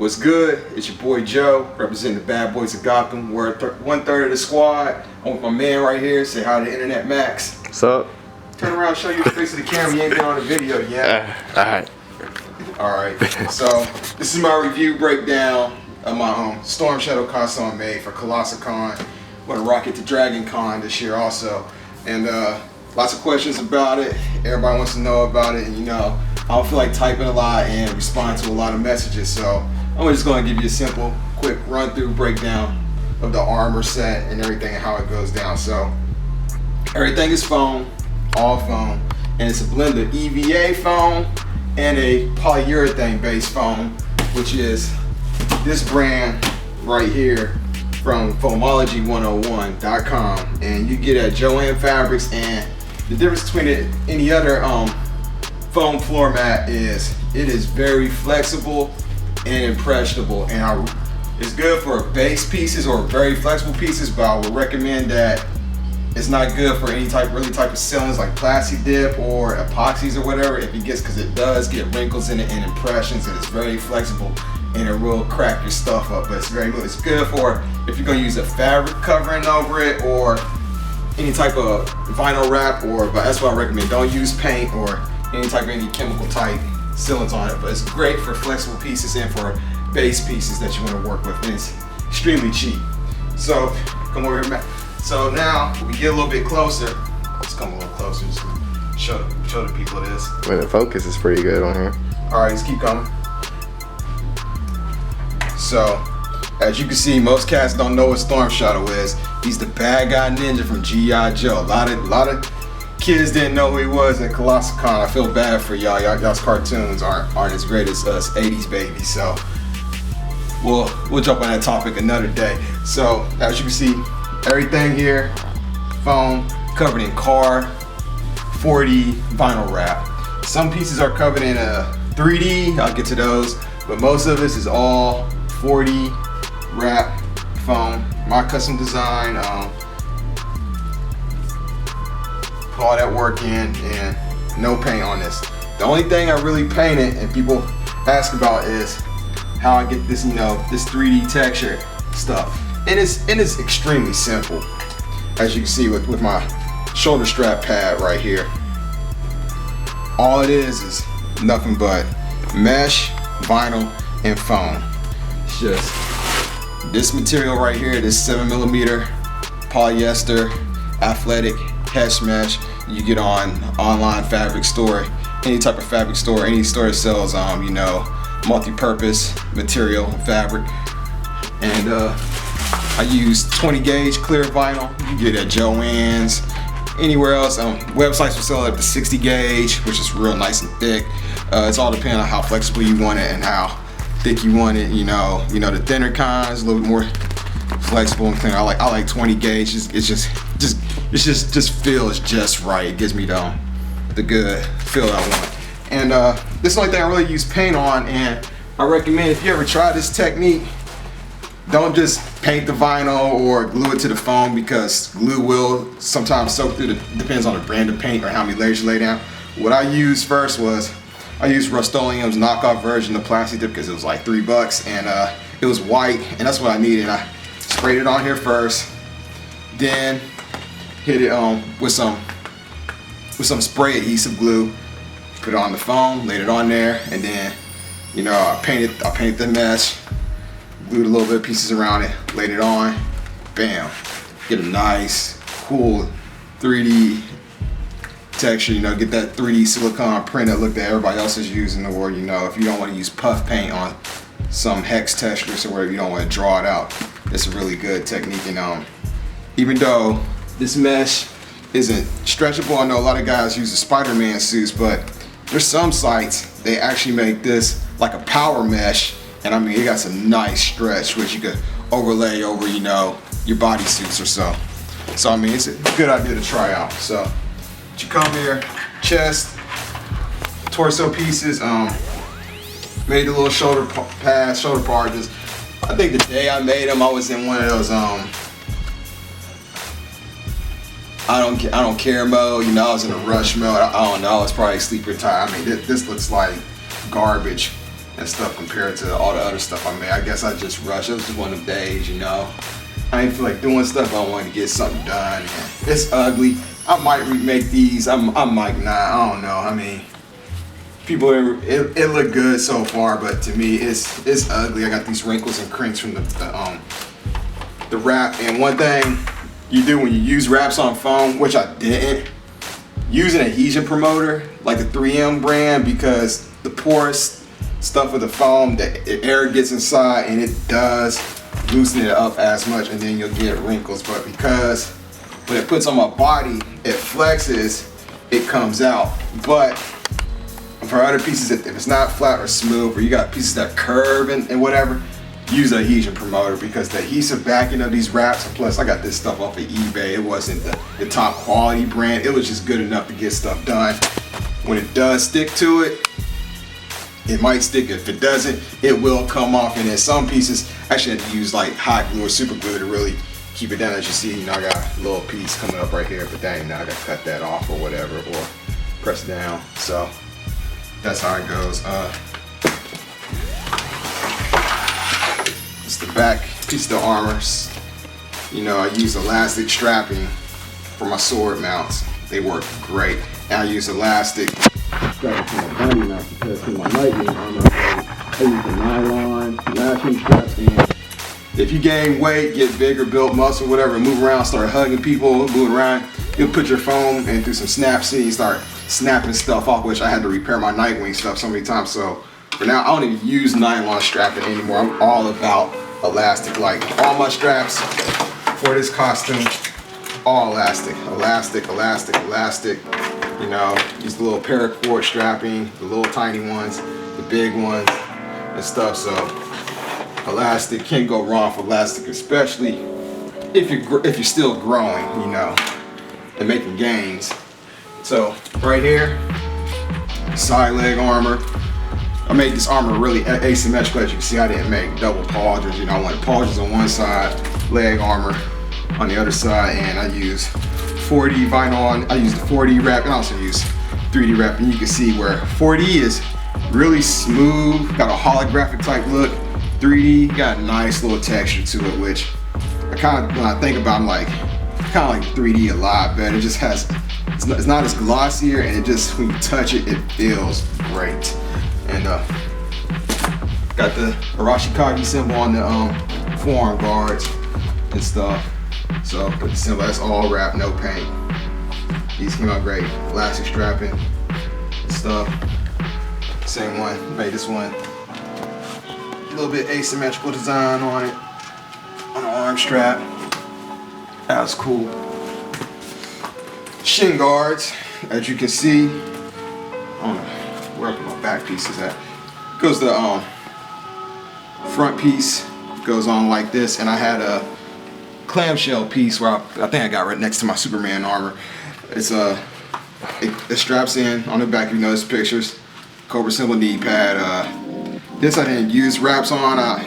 What's good? It's your boy Joe, representing the bad boys of Gotham. We're 1/3 of the squad. I'm with my man right here. Say hi to Internet Max. What's up? Turn around, show you the face of the camera. You ain't been on the video yet. Alright. Alright. So this is my review breakdown of my Storm Shadow costume I made for Colossal Con. We're gonna rock it to Dragon Con this year also. And lots of questions about it. Everybody wants to know about it, and you know, I don't feel like typing a lot and respond to a lot of messages, so I'm just going to give you a simple, quick run-through breakdown of the Armoire Set and everything and how it goes down. So everything is foam, all foam, and it's a blend of EVA foam and a polyurethane based foam, which is this brand right here from foamology101.com, and you get at Joann Fabrics. And the difference between any other foam floor mat is it is very flexible and impressionable, and it's good for base pieces or very flexible pieces, but I would recommend that it's not good for any type of ceilings like plastic dip or epoxies or whatever, if it gets, because it does get wrinkles in it and impressions, and it's very flexible and it will crack your stuff up. But it's good for if you're going to use a fabric covering over it or any type of vinyl wrap, but that's what I recommend. Don't use paint or any chemical type sealants on it, but it's great for flexible pieces and for base pieces that you want to work with, and it's extremely cheap. So come over here, Matt. So now we get a little bit closer. Let's come a little closer just to show the people this. Well, the focus is pretty good on here. All right, let's keep coming. So as you can see, most cats don't know what Storm Shadow is. He's the bad guy ninja from G.I. Joe. A lot of kids didn't know who he was at Colossal Con. I feel bad for y'all. Y'all's cartoons aren't as great as us 80s babies. So we'll jump on that topic another day. So as you can see, everything here, foam, covered in car 4D vinyl wrap. Some pieces are covered in a 3D. I'll get to those, but most of this is all 4D wrap foam. My custom design. Put all that work in and no paint on this. The only thing I really painted and people ask about is how I get this, this 3D texture stuff. And it's extremely simple. As you can see with my shoulder strap pad right here. All it is nothing but mesh, vinyl, and foam. It's just this material right here, this 7mm polyester athletic hedge mesh you get on online fabric store, any type of fabric store, any store that sells multi-purpose material fabric. And I use 20 gauge clear vinyl. You get it at Joann's, anywhere else. Websites will sell it up to 60 gauge, which is real nice and thick. It's all depending on how flexible you want it and how thick you want it. The thinner kinds, a little bit more flexible and clean. I like 20 gauge. It just feels just right. It gives me the good feel I want. And this is the only thing I really use paint on, and I recommend if you ever try this technique, don't just paint the vinyl or glue it to the foam, because glue will sometimes soak through. Depends on the brand of paint or how many layers you lay down. What I used first was I used Rust-Oleum's knockoff version of plastic dip, because it was like $3 and it was white, and that's what I needed. I sprayed it on here first, then hit it with some spray adhesive glue, put it on the foam, laid it on there, and then I painted the mesh, glued a little bit of pieces around it, laid it on, bam, get a nice cool 3D texture. Get that 3D silicone print that everybody else is using, or if you don't want to use puff paint on some hex textures or whatever, you don't want to draw it out, it's a really good technique. And even though this mesh isn't stretchable, I know a lot of guys use the Spider-Man suits, but there's some sites they actually make this like a power mesh, and it got some nice stretch which you could overlay over your bodysuits or so. So it's a good idea to try out. So you come here, chest, torso pieces, made a little shoulder pads, shoulder parts. I think the day I made them, I was in one of those I don't care mode. I was in a rush mode. I don't know. I was probably sleep or tired. This looks like garbage and stuff compared to all the other stuff I made. I guess I just rushed. It was just one of them days, you know. I didn't feel like doing stuff. I wanted to get something done. And it's ugly. I might remake these. I might not. I don't know. I mean, people, it looked good so far, but to me, it's ugly. I got these wrinkles and crinks from the wrap. And one thing you do when you use wraps on foam, which I didn't, use an adhesion promoter like the 3M brand, because the porous stuff with the foam, the air gets inside and it does loosen it up as much, and then you'll get wrinkles. But because when it puts on my body, it flexes, it comes out. But for other pieces, if it's not flat or smooth, or you got pieces that curve and whatever, use the adhesion promoter, because the adhesive backing of these wraps, and plus I got this stuff off of eBay, it wasn't the top quality brand, it was just good enough to get stuff done. When it does stick to it, it might stick. If it doesn't, it will come off. And then some pieces, I actually had to use like hot glue or super glue to really keep it down. As you see, you know, I got a little piece coming up right here, but dang, now I gotta cut that off or whatever, or press it down. So that's how it goes. It's the back piece of the armor. You know, I use elastic strapping for my sword mounts. They work great. And I use elastic strapping for my body mounts, because for my Nightwing armor, I use the nylon lashing straps. And if you gain weight, get bigger, build muscle, whatever, move around, start hugging people, moving around, you'll put your foam and through some snaps, and you start snapping stuff off, which I had to repair my Nightwing stuff so many times. So for now, I don't even use nylon strapping anymore. I'm all about elastic. Like all my straps for this costume, all elastic, elastic, elastic, elastic. You know, these little paracord strapping, the little tiny ones, the big ones, and stuff. So elastic, can't go wrong for elastic, especially if you're still growing, you know, and making gains. So right here, side leg armor. I made this armor really asymmetrical. As you can see, I didn't make double pauldrons. You know, I wanted pauldrons on one side, leg armor on the other side, and I use 4D vinyl on. I use the 4D wrap, and I also use 3D wrap. And you can see where 4D is really smooth, got a holographic type look. 3D got a nice little texture to it, which I kind of, when I think about it, I'm like, kind of like 3D a lot better. It just has, it's not as glossier, and it just, when you touch it, it feels great. And got the Arashikage symbol on the forearm guards and stuff. So with the symbol, that's all wrap, no paint. These came out great. Elastic strapping and stuff. Same one, made this one. A little bit asymmetrical design on it, on the arm strap. That was cool. Shin guards, as you can see. I don't know where I put my back pieces at. Goes the front piece goes on like this, and I had a clamshell piece where I think I got right next to my Superman armor. It's it straps in on the back. You notice pictures. Cobra symbol knee pad. This I didn't use wraps on. I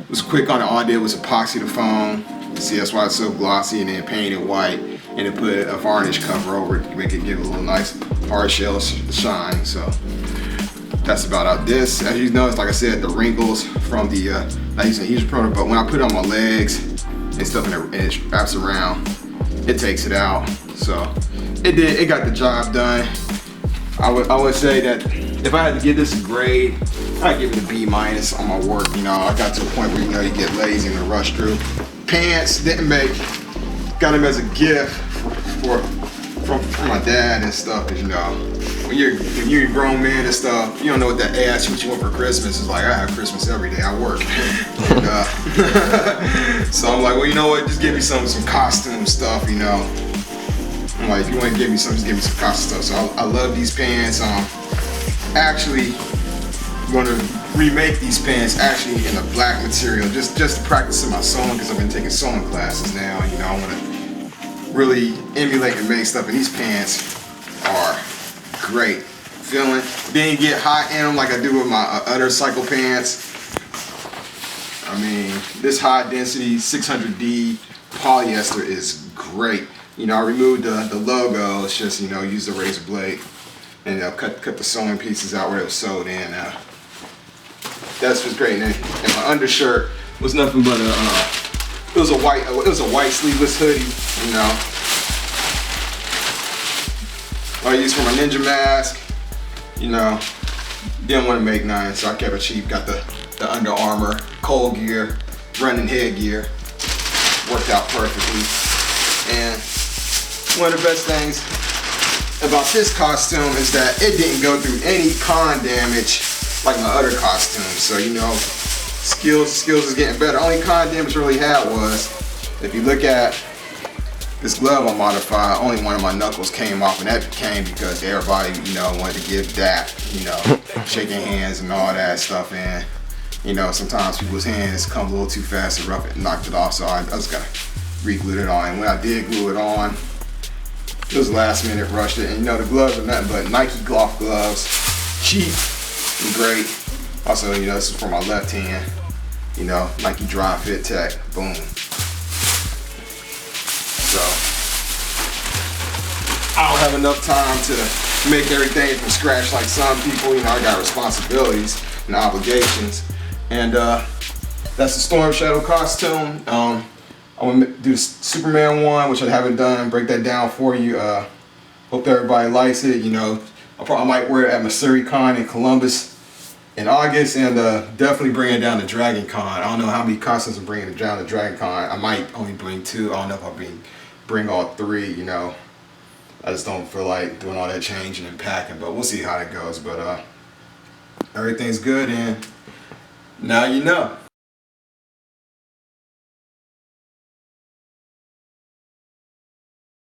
was quick on it. All I did was epoxy the foam. See, that's why it's so glossy, and then painted white, and then put a varnish cover over it to make it give it a little nice hard shell shine. So that's about it. This, as you notice, like I said, the wrinkles from the I use an Adhesion Promoter, but when I put it on my legs and stuff, and it wraps around, it takes it out. So it got the job done. I would say that if I had to give this a grade, I'd give it a B- on my work. You know, I got to a point where, you know, you get lazy and rush through. Pants didn't make, got them as a gift from my dad and stuff. Cause you know, when you're a grown man and stuff, you don't know what that ask what you want for Christmas. It's like, I have Christmas every day. I work. And, so I'm like, well, you know what? Just give me some costume stuff. You know, I'm like, if you want to give me some, just give me some costume stuff. So I love these pants. Actually, I'm gonna remake these pants actually in a black material, just to practice in my sewing, because I've been taking sewing classes now. You know, I want to really emulate and make stuff, and these pants are great. Feeling, didn't get hot in them like I do with my other cycle pants. I mean, this high density 600D polyester is great. You know, I removed the logo. It's just, you know, use the razor blade and cut the sewing pieces out where it was sewed in. That's what's great. And my undershirt was nothing but it was a white sleeveless hoodie, you know. I used for my ninja mask, you know. Didn't want to make none, so I kept it cheap. Got the Under Armour cold gear, running headgear. Worked out perfectly. And one of the best things about this costume is that it didn't go through any con damage like my other costumes. So, you know, skills is getting better. Only con damage I really had was, if you look at this glove I modified, only one of my knuckles came off, and that came because everybody, you know, wanted to give that, you know, shaking hands and all that stuff. And, you know, sometimes people's hands come a little too fast and rough and knocked it off, so I just gotta re-glue it on. And when I did glue it on, it was last minute, rushed it. And you know, the gloves are nothing but Nike golf gloves, cheap and great. Also, you know, this is for my left hand, you know, Nike Dry Fit Tech, boom. So, I don't have enough time to make everything from scratch like some people. You know, I got responsibilities and obligations. And that's the Storm Shadow costume. I want to do the Superman one, which I haven't done, break that down for you. Hope everybody likes it. You know, I might wear it at Missouri Con in Columbus in August, and definitely bring it down to Dragon Con. I don't know how many costumes I'm bringing down to Dragon Con. I might only bring 2. I don't know if I'll bring all 3, you know. I just don't feel like doing all that changing and packing, but we'll see how it goes. But everything's good, and now you know.